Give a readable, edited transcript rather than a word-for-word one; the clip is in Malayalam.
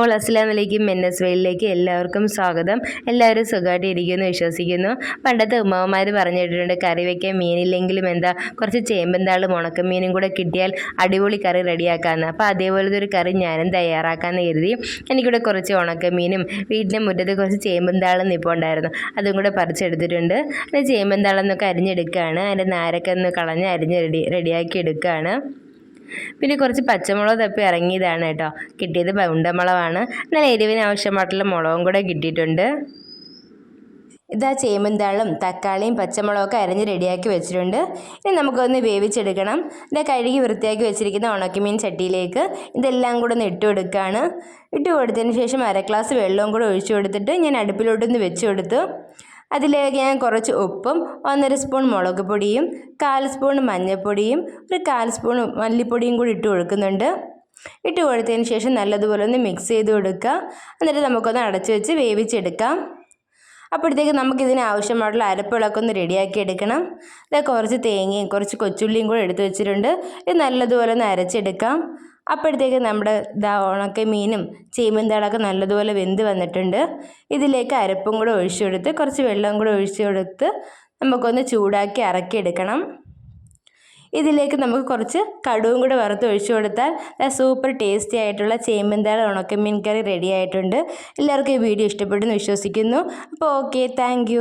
അപ്പോൾ അസ്സലാമു അലൈക്കും. എൻഎസ് വെയിലിലേക്ക് എല്ലാവർക്കും സ്വാഗതം. എല്ലാവരും സുഖമായിട്ട് ഇരിക്കുമെന്ന് വിശ്വസിക്കുന്നു. പണ്ടത്തെ ഉമ്മമാർ പറഞ്ഞു കേട്ടിട്ടുണ്ട്, കറി വയ്ക്കാൻ മീനില്ലെങ്കിലും എന്താ കുറച്ച് ചേമ്പന്താളും ഉണക്കമീനും കൂടെ കിട്ടിയാൽ അടിപൊളി കറി റെഡിയാക്കാമെന്ന്. അപ്പോൾ അതേപോലത്തെ ഒരു കറി ഞാനും തയ്യാറാക്കാമെന്ന് കരുതി എനിക്കിവിടെ കുറച്ച് ഉണക്കമീനും വീട്ടിൻ്റെ മുറ്റത്ത് കുറച്ച് ചേമ്പന്താളും നിൽപ്പുണ്ടായിരുന്നു. അതും കൂടെ പറിച്ചെടുത്തിട്ടുണ്ട്. അതിന് ചേമ്പന്താളെന്നൊക്കെ അരിഞ്ഞെടുക്കുകയാണ്. അതിൻ്റെ നാരൊക്കെ ഒന്ന് കളഞ്ഞ് അരിഞ്ഞ് റെഡിയാക്കി എടുക്കുകയാണ്. പിന്നെ കുറച്ച് പച്ചമുളക് തപ്പി ഇറങ്ങിയതാണ് കേട്ടോ. കിട്ടിയത് ഉണ്ടമുളകാണ്. നല്ല എരിവിന് ആവശ്യമായിട്ടുള്ള മുളകും കൂടെ കിട്ടിയിട്ടുണ്ട്. ഇതാ ചേമ്പന്താളും തക്കാളിയും പച്ചമുളകൊക്കെ അരിഞ്ഞ് റെഡിയാക്കി വെച്ചിട്ടുണ്ട്. ഇനി നമുക്കൊന്ന് വേവിച്ചെടുക്കണം. ഇതാ കഴുകി വൃത്തിയാക്കി വെച്ചിരിക്കുന്ന ഉണക്കമീൻ ചട്ടിയിലേക്ക് ഇതെല്ലാം കൂടെ ഒന്ന് ഇട്ട് കൊടുക്കുകയാണ്. ഇട്ട് കൊടുത്തതിന് ശേഷം അര ഗ്ലാസ് വെള്ളവും കൂടെ ഒഴിച്ചു കൊടുത്തിട്ട് ഞാൻ അടുപ്പിലോട്ടൊന്ന് വെച്ച് കൊടുത്തു. അതിലേക്ക് ഞാൻ കുറച്ച് ഉപ്പും 1.5 സ്പൂൺ മുളക് പൊടിയും 1/4 സ്പൂൺ മഞ്ഞൾപ്പൊടിയും 1/4 സ്പൂൺ മല്ലിപ്പൊടിയും കൂടി ഇട്ട് കൊടുക്കുന്നുണ്ട്. ഇട്ട് കൊടുത്തതിന് ശേഷം നല്ലതുപോലെ ഒന്ന് മിക്സ് ചെയ്ത് കൊടുക്കുക. എന്നിട്ട് നമുക്കൊന്ന് അടച്ചു വെച്ച് വേവിച്ചെടുക്കാം. അപ്പോഴത്തേക്ക് നമുക്കിതിന് ആവശ്യമായിട്ടുള്ള അരപ്പുകളൊക്കെ ഒന്ന് റെഡിയാക്കി എടുക്കണം. ഇത് കുറച്ച് തേങ്ങയും കുറച്ച് കൊച്ചുള്ളിയും കൂടെ എടുത്ത് വെച്ചിട്ടുണ്ട്. ഇത് നല്ലതുപോലെ ഒന്ന് അരച്ചെടുക്കാം. അപ്പോഴത്തേക്ക് നമ്മുടെ ഉണക്കമീനും ചേമ്പന്താളൊക്കെ നല്ലതുപോലെ വെന്ത് വന്നിട്ടുണ്ട്. ഇതിലേക്ക് അരപ്പും കൂടെ ഒഴിച്ചു കൊടുത്ത് കുറച്ച് വെള്ളം കൂടെ ഒഴിച്ചു കൊടുത്ത് നമുക്കൊന്ന് ചൂടാക്കി ഇറക്കിയെടുക്കണം. ഇതിലേക്ക് നമുക്ക് കുറച്ച് കടുവും കൂടെ വറുത്ത് ഒഴിച്ചു കൊടുത്താൽ സൂപ്പർ ടേസ്റ്റി ആയിട്ടുള്ള ചേമ്പന്താൾ ഉണക്കമീൻ കറി റെഡി ആയിട്ടുണ്ട്. എല്ലാവർക്കും ഈ വീഡിയോ ഇഷ്ടപ്പെട്ടെന്ന് വിശ്വസിക്കുന്നു. അപ്പോൾ ഓക്കെ, താങ്ക്